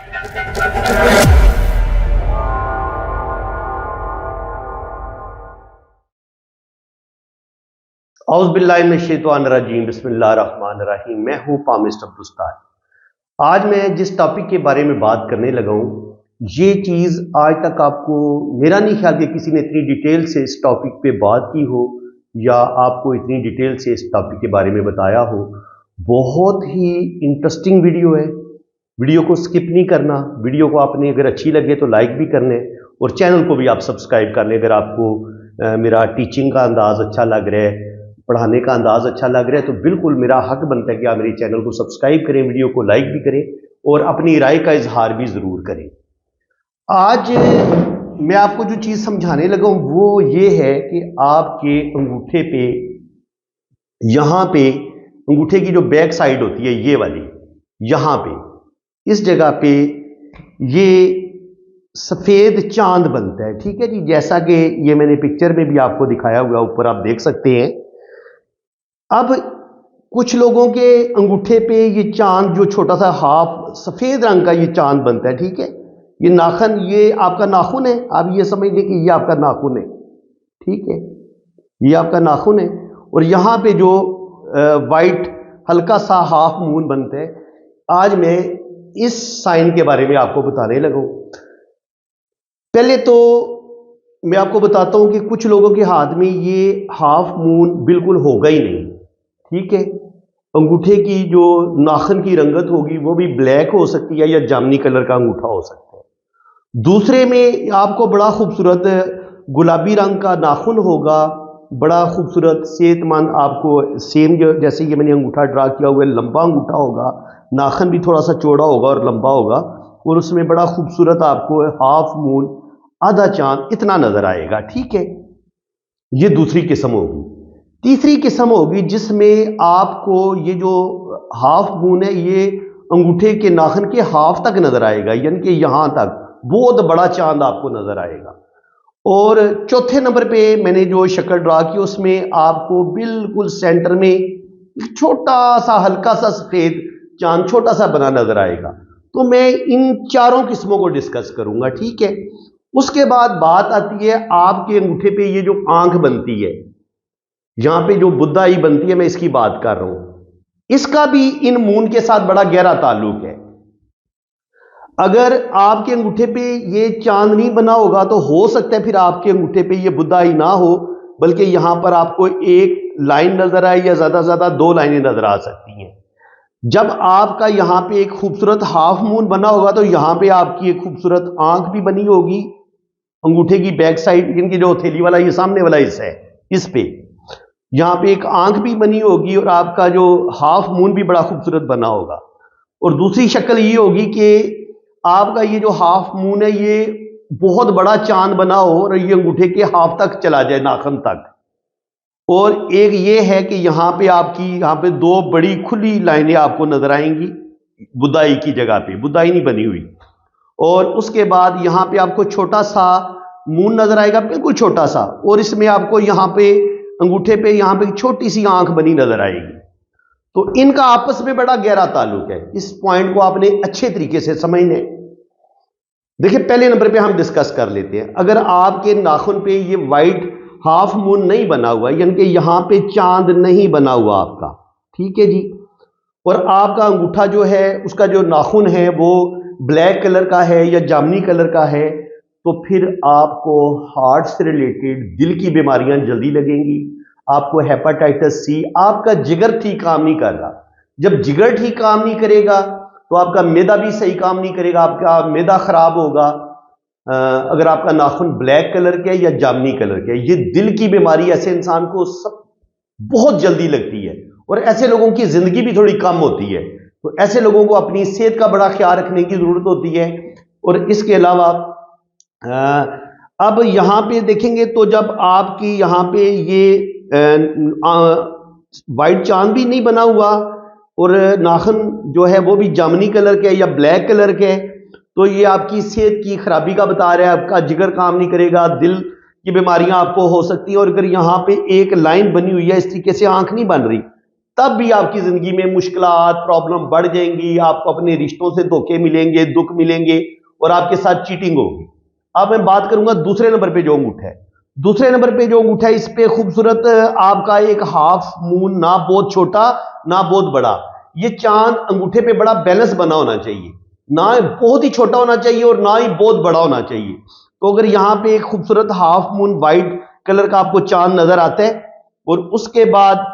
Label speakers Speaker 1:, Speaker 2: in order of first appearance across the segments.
Speaker 1: اعوذ باللہ من الشیطان الرجیم، بسم اللہ الرحمن الرحیم۔ میں ہوں پامسٹ عبدالستار۔ آج میں جس ٹاپک کے بارے میں بات کرنے لگا ہوں، یہ چیز آج تک آپ کو میرا نہیں خیال کہ کسی نے اتنی ڈیٹیل سے اس ٹاپک پہ بات کی ہو یا آپ کو اتنی ڈیٹیل سے اس ٹاپک کے بارے میں بتایا ہو۔ بہت ہی انٹرسٹنگ ویڈیو ہے، ویڈیو کو سکپ نہیں کرنا۔ ویڈیو کو آپ نے اگر اچھی لگے تو لائک بھی کرنے، اور چینل کو بھی آپ سبسکرائب کر لیں۔ اگر آپ کو میرا ٹیچنگ کا انداز اچھا لگ رہا ہے، پڑھانے کا انداز اچھا لگ رہا ہے، تو بالکل میرا حق بنتا ہے کہ آپ میرے چینل کو سبسکرائب کریں، ویڈیو کو لائک بھی کریں اور اپنی رائے کا اظہار بھی ضرور کریں۔ آج میں آپ کو جو چیز سمجھانے لگا ہوں وہ یہ ہے کہ آپ کے انگوٹھے پہ، یہاں پہ انگوٹھے کی جو بیک سائڈ ہوتی ہے یہ والی، یہاں پہ اس جگہ پہ یہ سفید چاند بنتا ہے، ٹھیک ہے جی، جیسا کہ یہ میں نے پکچر میں بھی آپ کو دکھایا ہوا، اوپر آپ دیکھ سکتے ہیں۔ اب کچھ لوگوں کے انگوٹھے پہ یہ چاند جو چھوٹا سا ہاف سفید رنگ کا یہ چاند بنتا ہے، ٹھیک ہے، یہ ناخن، یہ آپ کا ناخن ہے، آپ یہ سمجھ لیں کہ یہ آپ کا ناخن ہے، ٹھیک ہے، یہ آپ کا ناخن ہے، اور یہاں پہ جو وائٹ ہلکا سا ہاف مون بنتا ہے۔ آج میں اس سائن کے بارے میں آپ کو بتانے لگا ہوں۔ پہلے تو میں آپ کو بتاتا ہوں کہ کچھ لوگوں کے ہاتھ میں یہ ہاف مون بالکل ہوگا ہی نہیں، ٹھیک ہے، انگوٹھے کی جو ناخن کی رنگت ہوگی وہ بھی بلیک ہو سکتی ہے یا جامنی کلر کا انگوٹھا ہو سکتا ہے۔ دوسرے میں آپ کو بڑا خوبصورت گلابی رنگ کا ناخن ہوگا، بڑا خوبصورت صحت مند، آپ کو سیم جیسے یہ میں نے انگوٹھا ڈرا کیا ہوا ہے، لمبا انگوٹھا ہوگا، ناخن بھی تھوڑا سا چوڑا ہوگا اور لمبا ہوگا، اور اس میں بڑا خوبصورت آپ کو ہاف مون، آدھا چاند اتنا نظر آئے گا، ٹھیک ہے، یہ دوسری قسم ہوگی۔ تیسری قسم ہوگی جس میں آپ کو یہ جو ہاف مون ہے یہ انگوٹھے کے ناخن کے ہاف تک نظر آئے گا، یعنی کہ یہاں تک بہت بڑا چاند آپ کو نظر آئے گا۔ اور چوتھے نمبر پہ میں نے جو شکل ڈرا کی اس میں آپ کو بالکل سینٹر میں چھوٹا سا ہلکا سا سفید چاند چھوٹا سا بنا نظر آئے گا۔ تو میں ان چاروں قسموں کو ڈسکس کروں گا، ٹھیک ہے۔ اس کے بعد بات آتی ہے آپ کے انگوٹھے پہ یہ جو آنکھ بنتی ہے، یہاں پہ جو بدھائی بنتی ہے، میں اس کی بات کر رہا ہوں، اس کا بھی ان مون کے ساتھ بڑا گہرا تعلق ہے۔ اگر آپ کے انگوٹھے پہ یہ چاند نہیں بنا ہوگا تو ہو سکتا ہے پھر آپ کے انگوٹھے پہ یہ بدھائی نہ ہو، بلکہ یہاں پر آپ کو ایک لائن نظر آئے یا زیادہ سے زیادہ دو لائنیں نظر آ سکتی ہیں۔ جب آپ کا یہاں پہ ایک خوبصورت ہاف مون بنا ہوگا تو یہاں پہ آپ کی ایک خوبصورت آنکھ بھی بنی ہوگی، انگوٹھے کی بیک سائڈ، ان کی جو ہتھیلی والا یہ سامنے والا حصہ ہے، اس پہ یہاں پہ ایک آنکھ بھی بنی ہوگی، اور آپ کا جو ہاف مون بھی بڑا خوبصورت بنا ہوگا۔ اور دوسری شکل یہ ہوگی کہ آپ کا یہ جو ہاف مون ہے یہ بہت بڑا چاند بنا ہو اور یہ انگوٹھے کے ہاف تک چلا جائے، ناخن تک۔ اور ایک یہ ہے کہ یہاں پہ آپ کی یہاں پہ دو بڑی کھلی لائنیں آپ کو نظر آئیں گی بدھائی کی جگہ پہ، بدھائی نہیں بنی ہوئی۔ اور اس کے بعد یہاں پہ آپ کو چھوٹا سا مون نظر آئے گا، بالکل چھوٹا سا، اور اس میں آپ کو یہاں پہ انگوٹھے پہ یہاں پہ چھوٹی سی آنکھ بنی نظر آئے گی۔ تو ان کا آپس میں بڑا گہرا تعلق ہے، اس پوائنٹ کو آپ نے اچھے طریقے سے سمجھنا ہے۔ دیکھیں پہلے نمبر پہ ہم ڈسکس کر لیتے ہیں، اگر آپ کے ناخن پہ یہ وائٹ ہاف مون نہیں بنا ہوا، یعنی کہ یہاں پہ چاند نہیں بنا ہوا آپ کا، ٹھیک ہے جی، اور آپ کا انگوٹھا جو ہے اس کا جو ناخن ہے وہ بلیک کلر کا ہے یا جامنی کلر کا ہے، تو پھر آپ کو ہارٹ سے ریلیٹڈ دل کی بیماریاں جلدی لگیں گی، آپ کو ہیپاٹائٹس سی، آپ کا جگر ٹھیک کام نہیں کر رہا۔ جب جگر ٹھیک کام نہیں کرے گا تو آپ کا معدہ بھی صحیح کام نہیں کرے گا، آپ کا معدہ خراب ہوگا۔ اگر آپ کا ناخن بلیک کلر کے یا جامنی کلر کے، یہ دل کی بیماری ایسے انسان کو بہت جلدی لگتی ہے، اور ایسے لوگوں کی زندگی بھی تھوڑی کم ہوتی ہے۔ تو ایسے لوگوں کو اپنی صحت کا بڑا خیال رکھنے کی ضرورت ہوتی ہے۔ اور اس کے علاوہ اب یہاں پہ دیکھیں گے تو جب آپ کی یہاں پہ یہ وائٹ چاند بھی نہیں بنا ہوا اور ناخن جو ہے وہ بھی جامنی کلر کے یا بلیک کلر کے، تو یہ آپ کی صحت کی خرابی کا بتا رہا ہے، آپ کا جگر کام نہیں کرے گا، دل کی بیماریاں آپ کو ہو سکتی ہیں۔ اور اگر یہاں پہ ایک لائن بنی ہوئی ہے، اس طریقے سے آنکھ نہیں بن رہی، तब भी आपकी जिंदगी में मुश्किलात प्रॉब्लम बढ़ जाएंगी, आपको अपने रिश्तों से धोखे मिलेंगे, दुख मिलेंगे और आपके साथ चीटिंग होगी। अब मैं बात करूंगा दूसरे नंबर पे जो अंगूठा है। दूसरे नंबर पे जो अंगूठा है, इस पे खूबसूरत आपका एक हाफ मून, ना बहुत छोटा ना बहुत बड़ा। ये चांद अंगूठे पे बड़ा बैलेंस बना होना चाहिए, ना बहुत ही छोटा होना चाहिए और ना ही बहुत बड़ा होना चाहिए। तो अगर यहां पे एक खूबसूरत हाफ मून व्हाइट कलर का आपको चांद नजर आता है और उसके बाद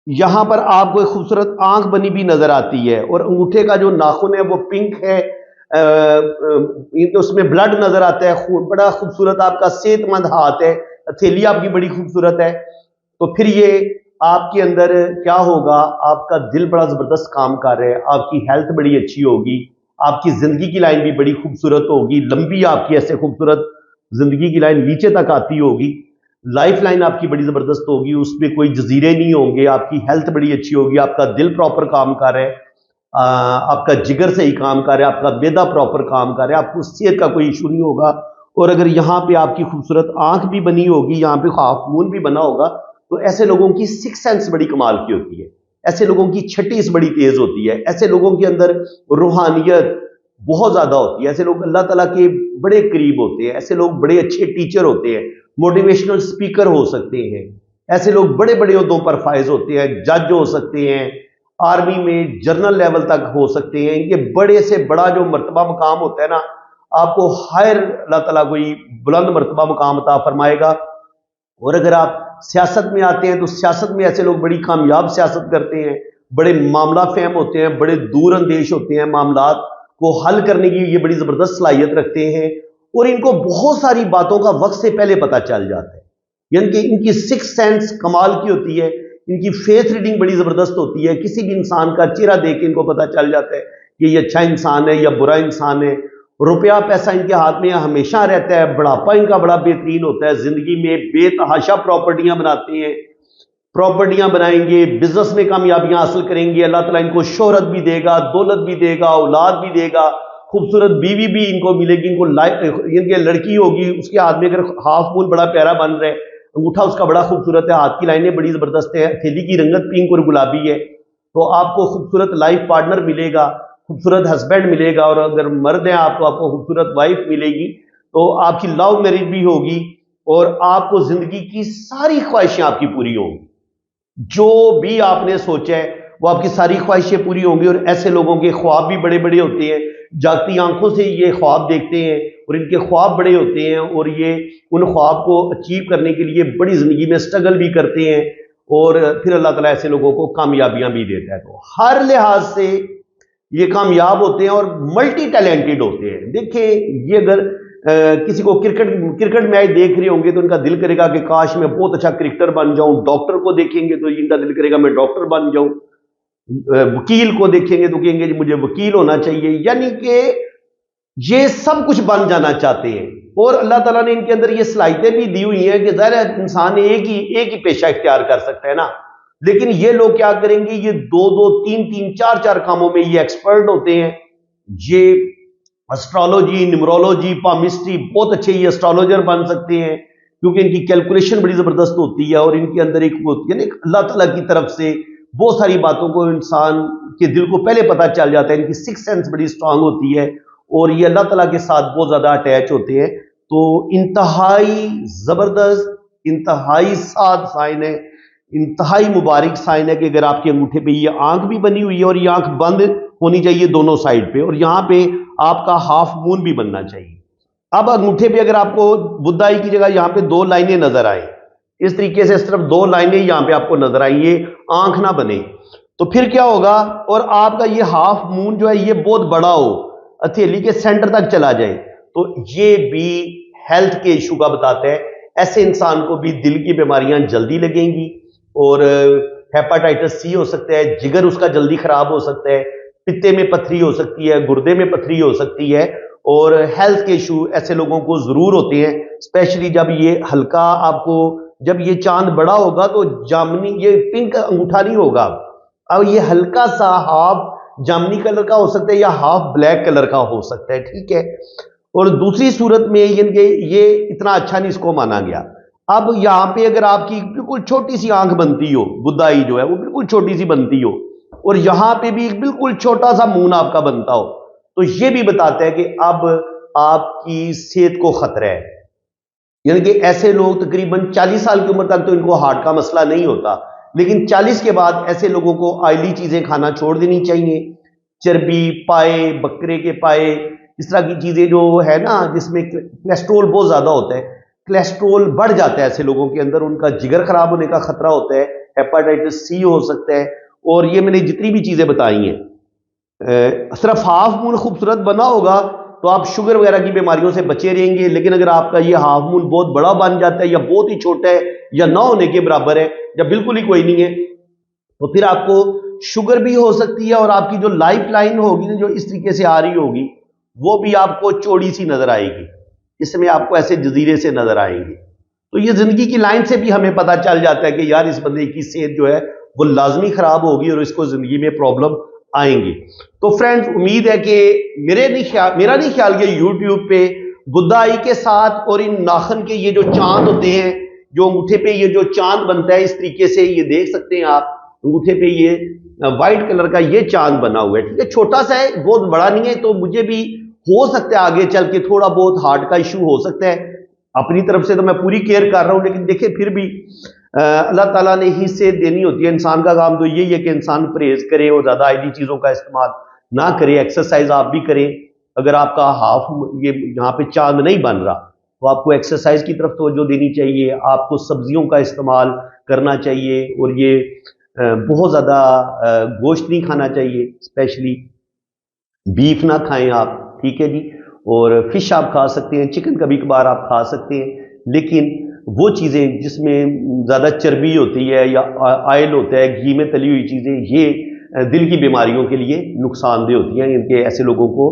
Speaker 1: यहां पर आपको एक खूबसूरत आंख बनी भी नजर आती है और अंगूठे का जो नाखून है वो पिंक है, उसमें ब्लड नजर आता है, खून, बड़ा खूबसूरत आपका सेहतमंद हाथ है, हथेली आपकी बड़ी खूबसूरत है। तो फिर ये आपके अंदर क्या होगा, आपका दिल बड़ा जबरदस्त काम कर रहा है, आपकी हेल्थ बड़ी अच्छी होगी, आपकी जिंदगी की लाइन भी बड़ी खूबसूरत होगी, लंबी आपकी ऐसे खूबसूरत जिंदगी की लाइन नीचे तक आती होगी, लाइफ लाइन आपकी बड़ी जबरदस्त होगी, उसमें कोई जजीरे नहीं होंगे, आपकी हेल्थ बड़ी अच्छी होगी, आपका दिल प्रॉपर काम कर रहा है, आपका जिगर सही काम कर रहा है, आपका बेदा प्रॉपर काम कर रहा है, आपको सेहत का कोई इशू नहीं होगा। और अगर यहाँ पे आपकी खूबसूरत आंख भी बनी होगी, यहाँ पे हाफ मून भी बना होगा, तो ऐसे लोगों की सिक्स सेंस बड़ी कमाल की होती है, ऐसे लोगों की छठीस बड़ी तेज होती है, ऐसे लोगों के अंदर रूहानियत बहुत ज्यादा होती है, ऐसे लोग अल्लाह ताला के बड़े करीब होते हैं, ऐसे लोग बड़े अच्छे टीचर होते हैं, मोटिवेशनल स्पीकर हो सकते हैं, ऐसे लोग बड़े बड़े ओहदों पर फायज होते हैं, जज हो सकते हैं, आर्मी में जनरल लेवल तक हो सकते हैं। इनके बड़े से बड़ा जो मर्तबा मकाम होता है ना, आपको हायर अल्लाह ताला कोई बुलंद मर्तबा मकाम अता फरमाएगा। और अगर आप सियासत में आते हैं तो सियासत में ऐसे लोग बड़ी कामयाब सियासत करते हैं, बड़े मामला फहम होते हैं, बड़े दूर अंदेश होते हैं, मामलात को हल करने की ये बड़ी जबरदस्त सलाहियत रखते हैं और इनको बहुत सारी बातों का वक्त से पहले पता चल जाता है, यानी कि इनकी सिक्स सेंस कमाल की होती है, इनकी फेस रीडिंग बड़ी जबरदस्त होती है, किसी भी इंसान का चेहरा देख के इनको पता चल जाता है कि ये अच्छा इंसान है या बुरा इंसान है। रुपया पैसा इनके हाथ में हमेशा रहता है, बुढ़ापा इनका बड़ा बेहतरीन होता है, जिंदगी में बेतहाशा प्रॉपर्टियां बनाते हैं, प्रॉपर्टियां बनाएंगे, बिजनेस में कामयाबियां हासिल करेंगे, अल्लाह ताला इनको शोहरत भी देगा, दौलत भी देगा, औलाद भी देगा, खूबसूरत बीवी भी इनको मिलेगी, इनके लड़की होगी, उसके हाथ में अगर हाफ मून बड़ा प्यारा बन रहा है, अंगूठा उसका बड़ा खूबसूरत है, हाथ की लाइनें बड़ी जबरदस्त है, हथेली की रंगत पिंक और गुलाबी है, तो आपको खूबसूरत लाइफ पार्टनर मिलेगा, खूबसूरत हस्बैंड मिलेगा। और अगर मर्द हैं आप तो आपको खूबसूरत वाइफ मिलेगी, तो आपकी लव मैरिज भी होगी और आपको जिंदगी की सारी ख्वाहिशें आपकी पूरी होंगी, जो भी आपने सोचा है वो आपकी सारी ख्वाहिशें पूरी होंगी। और ऐसे लोगों के ख्वाब भी बड़े बड़े होते हैं, जागती आंखों से ये ख्वाब देखते हैं और इनके ख्वाब बड़े होते हैं और ये उन ख्वाब को अचीव करने के लिए बड़ी जिंदगी में स्ट्रगल भी करते हैं और फिर अल्लाह ताला ऐसे लोगों को कामयाबियां भी देता है। तो हर लिहाज से ये कामयाब होते हैं और मल्टी टैलेंटेड होते हैं। देखें, ये अगर किसी को क्रिकेट मैच देख रहे होंगे तो इनका दिल करेगा कि काश मैं बहुत अच्छा क्रिकेटर बन जाऊं, डॉक्टर को देखेंगे तो इनका दिल करेगा मैं डॉक्टर बन जाऊं, वकील को देखेंगे तो कहेंगे मुझे वकील होना चाहिए, यानी कि ये सब कुछ बन जाना चाहते हैं। और अल्लाह ताला ने इनके अंदर ये सलाहियतें भी दी हुई हैं कि ज़ाहिर है इंसान एक ही पेशा इख्तियार कर सकता है ना, लेकिन ये लोग क्या करेंगे, ये दो दो तीन तीन चार चार कामों में ये एक्सपर्ट होते हैं। ये एस्ट्रोलॉजी, न्यूमरोलॉजी, पामिस्ट्री, बहुत अच्छे ये एस्ट्रोलॉजर बन सकते हैं क्योंकि इनकी कैलकुलेशन बड़ी जबरदस्त होती है और इनके अंदर एक यानी अल्लाह ताला की तरफ से बहुत सारी बातों को इंसान के दिल को पहले पता चल जाता है, इनकी सिक्स सेंस बड़ी स्ट्रांग होती है और ये अल्लाह ताला के साथ बहुत ज्यादा अटैच होते हैं। तो इंतहाई जबरदस्त, इंतहाई साद साइन है, इंतहाई मुबारक साइन है कि अगर आपके अंगूठे पे ये आंख भी बनी हुई है और ये आंख बंद होनी चाहिए दोनों साइड पे और यहाँ पे आपका हाफ मून भी बनना चाहिए। अब अंगूठे पे अगर आपको बुधाई की जगह यहाँ पे दो लाइनें नजर आए, इस तरीके से सिर्फ दो लाइनें यहाँ पे आपको नजर आई, ये आंख ना बने, तो फिर क्या होगा, और आपका ये हाफ मून जो है ये बहुत बड़ा हो, हथेली के सेंटर तक चला जाए, तो ये भी हेल्थ के इशू का बताता है। ऐसे इंसान को भी दिल की बीमारियां जल्दी लगेंगी और हेपाटाइटिस सी हो सकता है, जिगर उसका जल्दी खराब हो सकता है, पित्ते में पथरी हो सकती है, गुर्दे में पथरी हो सकती है और हेल्थ के इशू ऐसे लोगों को जरूर होते हैं, स्पेशली जब ये हल्का आपको, जब ये चांद बड़ा होगा तो जामनी, ये पिंक अंगूठा नहीं होगा, अब ये हल्का सा हाफ जामनी कलर का हो सकता है या हाफ ब्लैक कलर का हो सकता है, ठीक है। और दूसरी सूरत में ये इतना अच्छा नहीं इसको माना गया। अब यहाँ पे अगर आपकी बिल्कुल छोटी सी आंख बनती हो, बुदाई जो है वो बिल्कुल छोटी सी बनती हो, और यहां पे भी एक बिल्कुल छोटा सा मून आपका बनता हो, तो ये भी बताता है कि अब आपकी सेहत को खतरा है। यानी कि ऐसे लोग तकरीबन 40 साल की उम्र तक तो इनको हार्ट का मसला नहीं होता, लेकिन 40 के बाद ऐसे लोगों को ऑयली चीजें खाना छोड़ देनी चाहिए। चर्बी, पाए, बकरे के पाए, इस तरह की चीजें जो है ना, जिसमें कोलेस्ट्रोल बहुत ज्यादा होता है, कोलेस्ट्रोल बढ़ जाता है ऐसे लोगों के अंदर, उनका जिगर खराब होने का खतरा होता है, हेपेटाइटिस सी हो सकता है। और ये मैंने जितनी भी चीजें बताई हैं, सिर्फ हाफ मून खूबसूरत बना होगा तो आप शुगर वगैरह की बीमारियों से बचे रहेंगे, लेकिन अगर आपका ये हाफ मून बहुत बड़ा बन जाता है, या बहुत ही छोटा है, या ना होने के बराबर है, या बिल्कुल ही कोई नहीं है, तो फिर आपको शुगर भी हो सकती है, और आपकी जो लाइफ लाइन होगी ना, जो इस तरीके से आ रही होगी, वो भी आपको चौड़ी सी नजर आएगी, इसमें आपको ऐसे जजीरे से नजर आएंगे। तो ये जिंदगी की लाइन से भी हमें पता चल जाता है कि यार इस बंदे की सेहत जो है वो लाजमी खराब होगी और इसको जिंदगी में प्रॉब्लम आएंगी। तो फ्रेंड्स, उम्मीद है कि मेरा नहीं ख्याल कि यूट्यूब पे बुदाई के साथ और इन नाखन के ये जो चांद होते हैं, जो अंगूठे पे ये जो चांद बनता है, इस तरीके से ये देख सकते हैं आप, अंगूठे पे ये व्हाइट कलर का ये चांद बना हुआ है, ठीक है, छोटा सा है, बहुत बड़ा नहीं है। तो मुझे भी हो सकता है आगे चल के थोड़ा बहुत हार्ट का इशू हो सकता है, अपनी तरफ से तो मैं पूरी केयर कर रहा हूं, लेकिन देखिए फिर भी अल्लाह ताला ने ही सेहत देनी होती है। इंसान का काम तो यही है कि इंसान परहेज करे और ज्यादा आईडी चीजों का इस्तेमाल ना करे, एक्सरसाइज आप भी करें। अगर आपका हाफ ये यहाँ पे चांद नहीं बन रहा तो आपको एक्सरसाइज की तरफ तवज्जो देनी चाहिए, आपको सब्जियों का इस्तेमाल करना चाहिए, और ये बहुत ज्यादा गोश्त नहीं खाना चाहिए, स्पेशली बीफ ना खाएं आप, ठीक है जी। और फिश आप खा सकते हैं, चिकन कभी कभार आप खा सकते हैं, लेकिन वो चीज़ें जिसमें ज़्यादा चर्बी होती है या ऑयल होता है, घी में तली हुई चीज़ें, ये दिल की बीमारियों के लिए नुकसानदेह होती हैं। इनके ऐसे लोगों को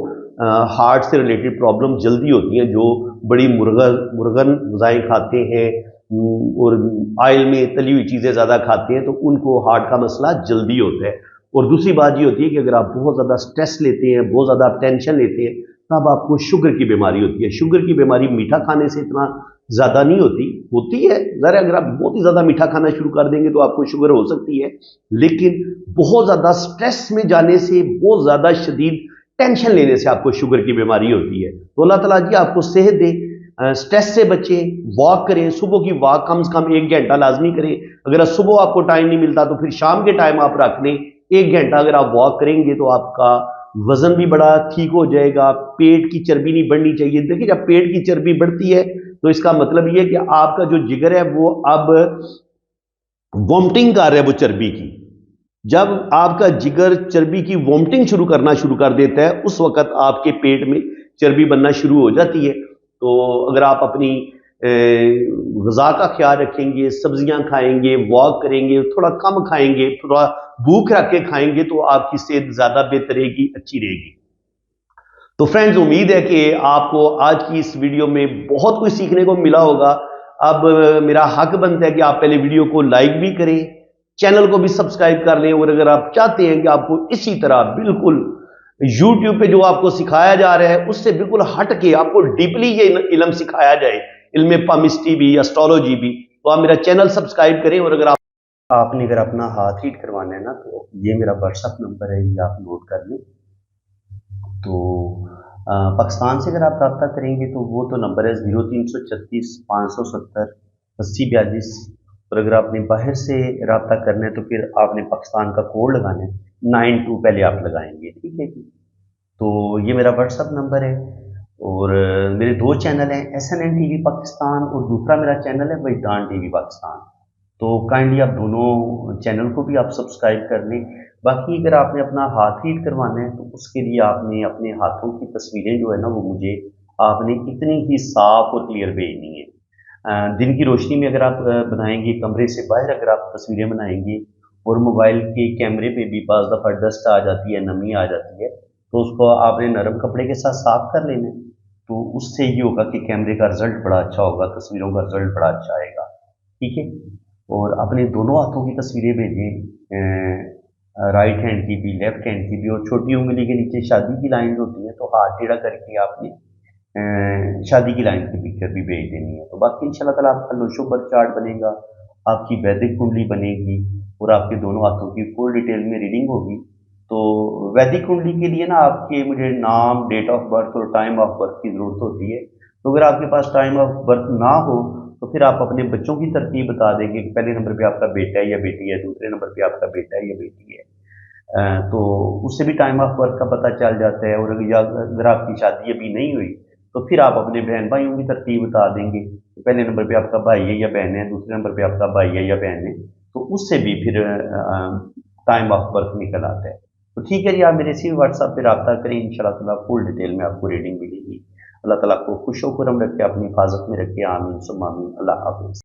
Speaker 1: हार्ट से रिलेटेड प्रॉब्लम जल्दी होती हैं, जो बड़ी मुर्गन ग़िज़ाएँ खाते हैं और ऑयल में तली हुई चीज़ें ज़्यादा खाते हैं, तो उनको हार्ट का मसला जल्दी होता है। और दूसरी बात ये होती है कि अगर आप बहुत ज़्यादा स्ट्रेस लेते हैं, बहुत ज़्यादा टेंशन लेते हैं, तब आपको शुगर की बीमारी होती है। शुगर की बीमारी मीठा खाने से इतना ज़्यादा नहीं होती है ज़रा, अगर आप बहुत ही ज़्यादा मीठा खाना शुरू कर देंगे तो आपको शुगर हो सकती है, लेकिन बहुत ज़्यादा स्ट्रेस में जाने से, बहुत ज़्यादा शदीद टेंशन लेने से आपको शुगर की बीमारी होती है। तो अल्लाह ताला जी आपको सेहत दे, स्ट्रेस से बचें, वॉक करें, सुबह की वॉक कम से कम 1 घंटा लाजमी करें। अगर सुबह आपको टाइम नहीं मिलता तो फिर शाम के टाइम आप रख लें, 1 घंटा अगर आप वॉक करेंगे तो आपका वजन भी बड़ा ठीक हो जाएगा, पेट की चर्बी नहीं बढ़नी चाहिए। देखिए, जब पेट की चर्बी बढ़ती है तो इसका मतलब ये है कि आपका जो जिगर है वो अब वॉमिटिंग कर रहा है वो चर्बी की। जब आपका जिगर चर्बी की वॉमिटिंग शुरू कर देता है, उस वक्त आपके पेट में चर्बी बनना शुरू हो जाती है। तो अगर आप अपनी ग़िज़ा का ख्याल रखेंगे, सब्जियां खाएंगे, वॉक करेंगे, थोड़ा कम खाएंगे, थोड़ा भूख रख के खाएंगे, तो आपकी सेहत ज़्यादा बेहतर रहेगी, अच्छी रहेगी। तो फ्रेंड्स, उम्मीद है कि आपको आज की इस वीडियो में बहुत कुछ सीखने को मिला होगा। अब मेरा हक बनता है कि आप पहले वीडियो को लाइक भी करें, चैनल को भी सब्सक्राइब कर लें, और अगर आप चाहते हैं कि आपको इसी तरह बिल्कुल यूट्यूब पे जो आपको सिखाया जा रहा है उससे बिल्कुल हट के आपको डीपली ये इल्म सिखाया जाए, इल्म पामिस्ट्री भी, एस्ट्रोलॉजी भी, तो आप मेरा चैनल सब्सक्राइब करें। और अगर आपने अगर अपना हार्ट रीड करवाना है ना, तो ये मेरा व्हाट्सएप नंबर है, ये आप नोट कर लें। तो पाकिस्तान से अगर आप रब्ता करेंगे तो वो तो नंबर है 0336 570 8042। और अगर आपने बाहर से रब्ता करना है तो फिर आपने पाकिस्तान का कोड लगाना है, 92 पहले आप लगाएंगे, ठीक है जी। तो ये मेरा व्हाट्सएप नंबर है। और मेरे 2 चैनल हैं, SNN TV पाकिस्तान, और दूसरा मेरा चैनल है वजदान TV पाकिस्तान। तो काइंडली आप दोनों चैनल को भी आप सब्सक्राइब कर लें। बाकी अगर आपने अपना हाथ रीड करवाना है तो उसके लिए आपने अपने हाथों की तस्वीरें जो है ना, वो मुझे आपने इतनी ही साफ और क्लियर भेजनी है। दिन की रोशनी में अगर आप बनाएंगे, कमरे से बाहर अगर आप तस्वीरें बनाएंगे, और मोबाइल के कैमरे पे भी बाज़ दफ़ा डस्ट आ जाती है, नमी आ जाती है, तो उसको आपने नरम कपड़े के साथ साफ कर लेना है। तो उससे ये होगा कि कैमरे का रिजल्ट बड़ा अच्छा होगा, तस्वीरों का रिजल्ट बड़ा अच्छा आएगा, ठीक है। और अपने दोनों हाथों की तस्वीरें भेजें, राइट हैंड की भी, लेफ्ट हैंड की भी, और छोटी उंगली के नीचे शादी की लाइन होती है, तो हाथ टेढ़ा करके आपने
Speaker 2: शादी की लाइन की पिक्चर भी भेज देनी है। तो बाकी इंशाल्लाह ताला आपका लोशो बर्थ चार्ट बनेगा, आपकी वैदिक कुंडली बनेगी और आपके दोनों हाथों की फुल डिटेल में रीडिंग होगी। तो वैदिक कुंडली के लिए ना आपके मुझे नाम, डेट ऑफ बर्थ और टाइम ऑफ बर्थ की ज़रूरत होती है। तो अगर आपके पास टाइम ऑफ बर्थ ना हो तो फिर आप अपने बच्चों की तरतीब बता देंगे कि पहले नंबर पे आपका बेटा है या बेटी है, दूसरे नंबर पे आपका बेटा है या बेटी है। तो उससे भी टाइम ऑफ बर्थ का पता चल जाता है। और अगर आपकी शादी अभी नहीं हुई तो फिर आप अपने बहन भाइयों की तरतीब बता देंगे कि पहले नंबर पे आपका भाई है या बहन है, दूसरे नंबर पे आपका भाई है या बहन है। तो उससे भी फिर टाइम ऑफ बर्थ निकल आता है। तो ठीक है जी, आप मेरे इसी व्हाट्सएप पे रब्ता करें, इंशाल्लाह ताला फुल डिटेल में आपको रीडिंग मिलेगी। अल्लाह ताला आपको खुश खुरम रखे, अपनी हिफाजत में रखे। आमीन सुम्मा आमीन। अल्लाह हाफिज़।